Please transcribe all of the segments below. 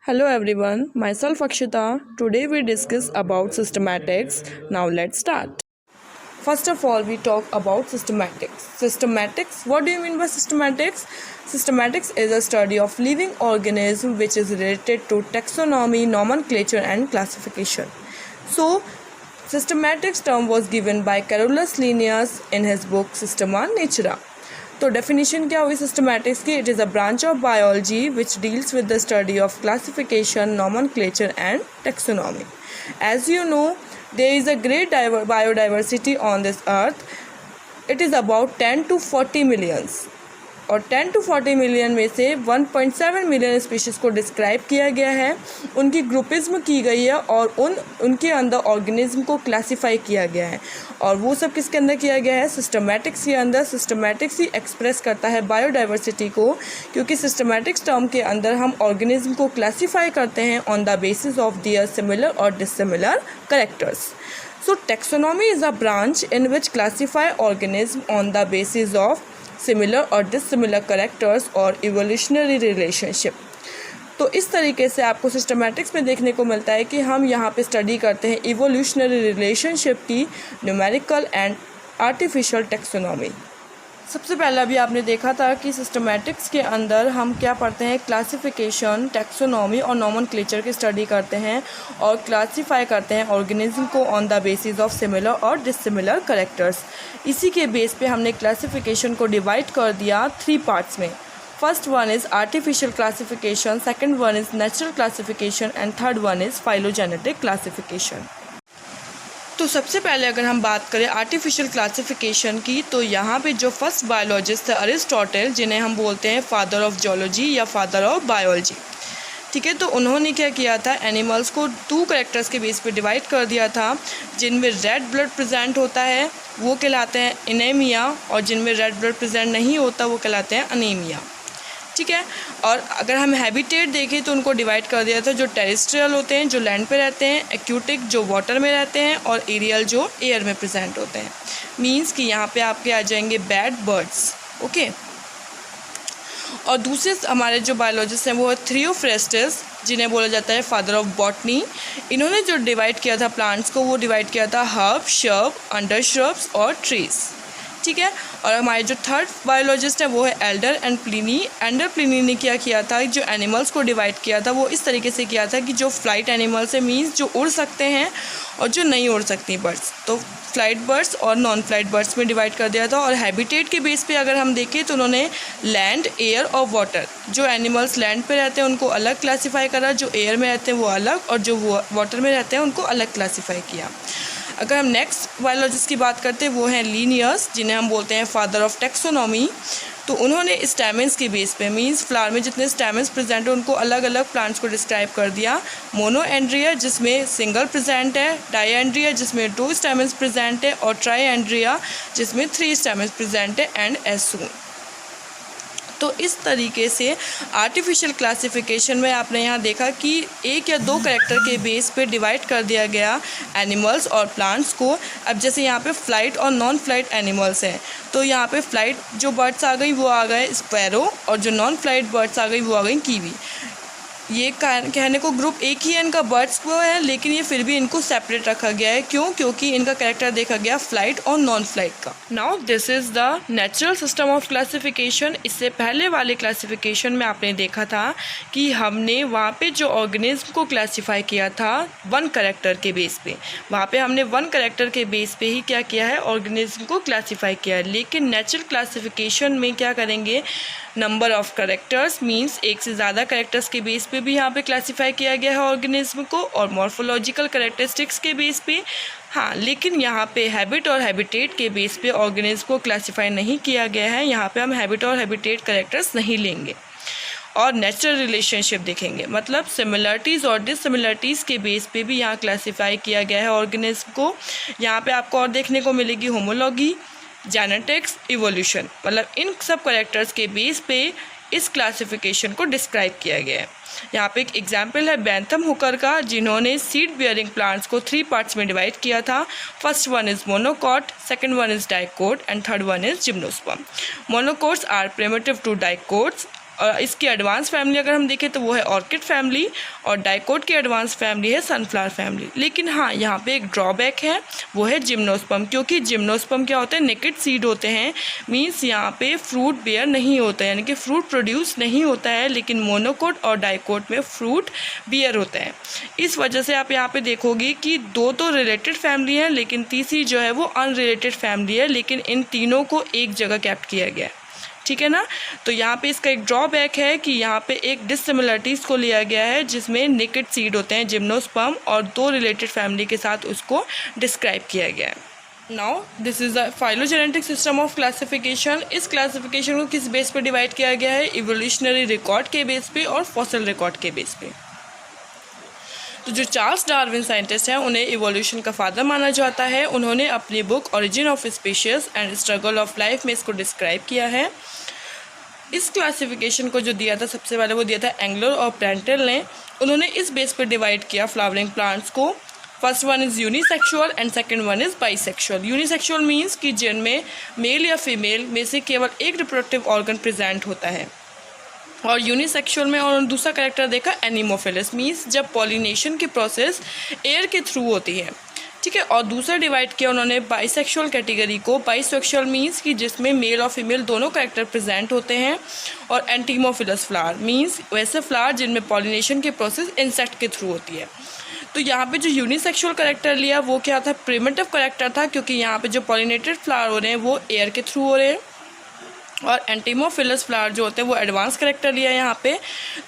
Hello everyone, myself Akshita. Today we discuss about systematics. Now let's start. First of all, we talk about systematics. Systematics, what do you mean by systematics? Systematics is a study of living organism which is related to taxonomy, nomenclature and classification. So, systematics term was given by Carolus Linnaeus in his book Systema Naturae. तो definition क्या हुई systematics की? It is a branch of biology which deals with the study of classification, nomenclature and taxonomy. As you know, there is a great biodiversity on this earth. It is about 10 to 40 millions. और 10 to 40 million में से 1.7 million species को describe किया गया है, उनकी groupism की गई है और उनके अंदर ऑर्गेनिज्म को क्लासीफाई किया गया है. और वो सब किसके अंदर किया गया है? सिस्टमैटिक्स के अंदर. सिस्टमैटिक्स ही एक्सप्रेस करता है बायोडाइवर्सिटी को, क्योंकि सिस्टमैटिक्स टर्म के अंदर हम ऑर्गेनिज्म को क्लासीफाई करते हैं on the basis of their similar और dissimilar characters. So taxonomy is a branch in which classify organism on the basis of similar or dissimilar characters और evolutionary relationship. तो इस तरीके से आपको सिस्टमैटिक्स में देखने को मिलता है कि हम यहाँ पे स्टडी करते हैं इवोल्यूशनरी रिलेशनशिप की, न्यूमेरिकल एंड आर्टिफिशियल टेक्सोनॉमी. सबसे पहला भी आपने देखा था कि सिस्टमैटिक्स के अंदर हम क्या पढ़ते हैं? क्लासिफिकेशन, टेक्सोनॉमी और नॉमेनक्लेचर की स्टडी करते हैं और क्लासीफाई करते हैं ऑर्गेनिज्म को on the basis of similar और डिसिमिलर करेक्टर्स. इसी के बेस पे हमने क्लासिफिकेशन को डिवाइड कर दिया 3 पार्ट्स में. First one is artificial classification, second one is natural classification and third one is phylogenetic classification. तो सबसे पहले अगर हम बात करें आर्टिफिशियल क्लासिफिकेशन की, तो यहाँ पे जो फर्स्ट बायोलॉजिस्ट थे अरिस्टोटल, जिन्हें हम बोलते हैं फादर ऑफ जियोलॉजी या फादर ऑफ बायोलॉजी. ठीक है, तो उन्होंने क्या किया था? एनिमल्स को 2 कैरेक्टर्स के बेस पे डिवाइड कर दिया था. जिनमें रेड ब्लड प्रेजेंट होता है वो कहलाते हैं एनीमिया, और जिनमें रेड ब्लड प्रेजेंट नहीं होता वो कहलाते हैं अनीमिया. ठीक है, और अगर हम हैबिटेट देखें तो उनको डिवाइड कर दिया था. जो टेरेस्ट्रियल होते हैं, जो लैंड पे रहते हैं, एक्यूटिक जो वाटर में रहते हैं, और एरियल जो एयर में प्रेजेंट होते हैं. मींस कि यहाँ पे आपके आ जाएंगे बैड बर्ड्स. ओके, और दूसरे हमारे जो बायोलॉजिस्ट हैं वो है थियोफ्रेस्टस, जिन्हें बोला जाता है फादर ऑफ बॉटनी. इन्होंने जो डिवाइड किया था प्लांट्स को, वो डिवाइड किया था हर्ब, श्रब, अंडर श्रब्स और ट्रीज. ठीक है, और हमारे जो थर्ड बायोलॉजिस्ट है वो है Elder and Pliny. Elder Pliny ने क्या किया था? जो एनिमल्स को डिवाइड किया था वो इस तरीके से किया था कि जो फ्लाइट एनिमल्स है, मीन्स जो उड़ सकते हैं और जो नहीं उड़ सकती बर्ड्स, तो फ्लाइट बर्ड्स और नॉन फ्लाइट बर्ड्स में डिवाइड कर दिया था. और हैबिटेट के बेस पे अगर हम देखें तो उन्होंने लैंड, एयर और वाटर, जो एनिमल्स लैंड पे रहते हैं उनको अलग क्लासीफाई करा, जो एयर में रहते हैं वो अलग, और जो वाटर में रहते हैं उनको अलग क्लासीफाई किया. अगर हम नेक्स्ट बायोलॉजिस्ट की बात करते हैं वो हैं लिनियस, जिन्हें हम बोलते हैं फादर ऑफ टेक्सोनॉमी. तो उन्होंने स्टैमेंस के बेस पे, मींस फ्लावर में जितने स्टैमेंस प्रेजेंट है उनको अलग अलग प्लांट्स को डिस्क्राइब कर दिया. मोनोएंड्रिया जिसमें सिंगल प्रेजेंट है, डाईएंड्रिया जिसमें 2 स्टैमेंस प्रेजेंट है, और ट्राईएंड्रिया जिसमें 3 स्टैमेंस प्रेजेंट है, एंड एसून. तो इस तरीके से आर्टिफिशियल क्लासिफिकेशन में आपने यहाँ देखा कि 1 या 2 कैरेक्टर के बेस पे डिवाइड कर दिया गया एनिमल्स और प्लांट्स को. अब जैसे यहाँ पे फ्लाइट और नॉन फ्लाइट एनिमल्स हैं, तो यहाँ पे फ्लाइट जो बर्ड्स आ गई वो आ गए स्पैरो, और जो नॉन फ्लाइट बर्ड्स आ गई वो आ गई कीवी. ये कहने को ग्रुप एक ही है इनका, बर्ड्स को है, लेकिन ये फिर भी इनको सेपरेट रखा गया है. क्यों? क्योंकि इनका कैरेक्टर देखा गया फ्लाइट और नॉन फ्लाइट का. Now this is the natural system of classification. इससे पहले वाले क्लासिफिकेशन में आपने देखा था कि हमने वहाँ पे जो ऑर्गेनिज्म को क्लासीफाई किया था 1 कैरेक्टर के बेस पे. वहाँ पे हमने 1 कैरेक्टर के बेस पे ही क्या किया है? ऑर्गेनिज्म को क्लासीफाई किया है. लेकिन नेचुरल क्लासिफिकेशन में क्या करेंगे? नंबर ऑफ़ करेक्टर्स, मींस 1 से ज़्यादा करेक्टर्स के बेस पे भी यहाँ पे क्लासीफाई किया गया है ऑर्गेनिज्म को, और मॉर्फोलॉजिकल करेक्टरिस्टिक्स के बेस पे. हाँ, लेकिन यहाँ पे हैबिट और हैबिटेट के बेस पे ऑर्गेनिज्म को क्लासीफाई नहीं किया गया है. यहाँ पे हम हैबिट और हैबिटेट करेक्टर्स नहीं लेंगे और नेचुरल रिलेशनशिप देखेंगे. मतलब सिमिलरिटीज़ और डिससिमिलरिटीज़ के बेस पे भी यहाँ क्लासीफाई किया गया है ऑर्गेनिज्म को. यहाँ पे आपको और देखने को मिलेगी होमोलॉगी, जेनेटिक्स, इवोल्यूशन. मतलब इन सब करेक्टर्स के बेस पे इस क्लासिफिकेशन को डिस्क्राइब किया गया है. यहाँ पे एक एग्जाम्पल है बेंथम हुकर का, जिन्होंने सीड बियरिंग प्लांट्स को 3 पार्ट्स में डिवाइड किया था. First one is monocot, second one is dicot and third one is gymnosperm. Monocots are primitive to dicots और इसकी एडवांस फैमिली अगर हम देखें तो वो है ऑर्किड फैमिली, और डाइकोट की एडवांस फैमिली है सनफ्लावर फैमिली। लेकिन हाँ, यहाँ पे एक ड्रॉबैक है, वो है जिम्नोस्पर्म, क्योंकि जिम्नोस्पर्म क्या होते हैं, नेकेड सीड होते हैं, मीन्स यहाँ पे फ्रूट बेयर नहीं होता है, यानी कि फ्रूट प्रोड्यूस नहीं होता है, लेकिन मोनोकोट और डाइकोट में फ्रूट बियर होता है। इस वजह से आप यहाँ पे देखोगे कि दो तो रिलेटेड फैमिली है, लेकिन तीसरी जो है वो अनरिलेटेड फैमिली है, लेकिन इन तीनों को एक जगह कैप्ट किया गया है, ठीक है ना। तो यहाँ पे इसका एक ड्रॉबैक है कि यहाँ पे एक डिससिमिलरिटीज़ को लिया गया है, जिसमें नेकेड सीड होते हैं जिम्नोस्पर्म, और दो रिलेटेड फैमिली के साथ उसको डिस्क्राइब किया गया है। Now this is the phylogenetic system of classification. इस क्लासिफिकेशन को किस बेस पे डिवाइड किया गया है, इवोल्यूशनरी रिकॉर्ड के बेस पे और फॉसिल रिकॉर्ड के बेस पे। तो जो चार्ल्स डार्विन साइंटिस्ट हैं, उन्हें इवोल्यूशन का फादर माना जाता है। उन्होंने अपनी book origin of species and struggle of life में इसको डिस्क्राइब किया है। इस क्लासिफिकेशन को जो दिया था सबसे पहले वो दिया था एंगलर और प्रेंटेल ने। उन्होंने इस बेस पे डिवाइड किया फ्लावरिंग प्लांट्स को। First one is unisexual and second one is bisexual. Unisexual means कि जिनमें मेल या फीमेल में से केवल एक रिप्रोडक्टिव ऑर्गन प्रेजेंट होता है, और यूनिसेक्सुअल में और दूसरा कैरेक्टर देखा एनिमोफिलस, मीन्स जब पॉलिनेशन की प्रोसेस एयर के थ्रू होती है, ठीक है। और दूसरा डिवाइड किया उन्होंने बाइसेक्सुअल कैटेगरी को। बाइसेक्सुअल मीन्स कि जिसमें मेल और फीमेल दोनों कैरेक्टर प्रेजेंट होते हैं, और एंटीमोफिलस फ्लावर मीन्स वैसे फ्लावर जिनमें पॉलिनेशन की प्रोसेस इंसेक्ट के थ्रू होती है। तो यहाँ पे जो यूनिसेक्सुअल कैरेक्टर लिया वो क्या था, प्रिमिटिव कैरेक्टर था, क्योंकि यहाँ पे जो पॉलिनेटेड फ्लावर हो रहे हैं वो एयर के थ्रू हो रहे हैं, और एंटीमोफिलस फ्लावर जो होते हैं वो एडवांस कैरेक्टर लिया यहाँ पे।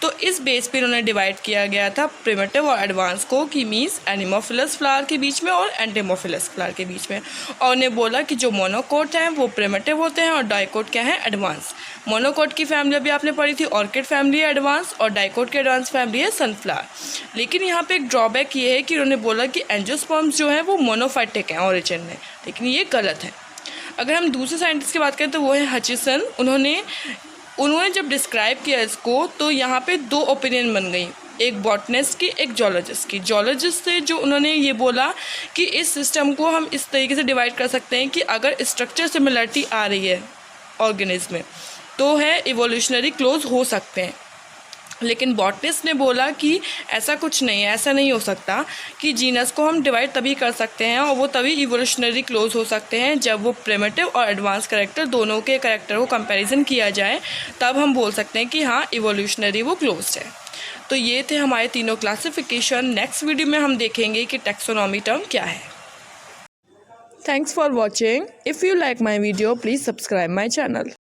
तो इस बेस पे इन्होंने डिवाइड किया गया था प्रिमिटिव और एडवांस को, कि मीन्स एनिमोफिलस फ्लावर के बीच में और एंटीमोफिलस फ्लावर के बीच में। और उन्हें बोला कि जो मोनोकोट हैं वो प्रिमिटिव होते हैं और डाइकोट क्या है, एडवांस। मोनोकोट की फैमिली अभी आपने पढ़ी थी, ऑर्किड फैमिली है एडवांस, और डाइकोट की एडवांस फैमिली है सनफ्लावर। लेकिन यहाँ पे एक ड्रॉबैक ये है कि उन्होंने बोला कि एंजियोस्पर्म्स जो हैं वो मोनोफाइटिक हैं ओरिजिन में, लेकिन ये गलत है। अगर हम दूसरे साइंटिस्ट की बात करें तो वो है हचिसन। उन्होंने जब डिस्क्राइब किया इसको तो यहाँ पे दो ओपिनियन बन गई, एक बॉटनिस्ट की, एक जोलॉजिस्ट की। जोलॉजिस्ट से जो उन्होंने ये बोला कि इस सिस्टम को हम इस तरीके से डिवाइड कर सकते हैं कि अगर स्ट्रक्चर सिमिलरिटी आ रही है ऑर्गेनिज्म में तो है इवोल्यूशनरी क्लोज हो सकते हैं। लेकिन बॉटनिस्ट ने बोला कि ऐसा कुछ नहीं है, ऐसा नहीं हो सकता कि जीनस को हम डिवाइड तभी कर सकते हैं और वो तभी इवोल्यूशनरी क्लोज हो सकते हैं जब वो प्रिमिटिव और एडवांस कैरेक्टर दोनों के कैरेक्टर को कंपैरिजन किया जाए, तब हम बोल सकते हैं कि हाँ इवोल्यूशनरी वो क्लोज्ड है। तो ये थे हमारे तीनों क्लासिफिकेशन। नेक्स्ट वीडियो में हम देखेंगे कि टैक्सोनॉमी टर्म क्या है। Thanks for watching. If you like my video please subscribe my channel.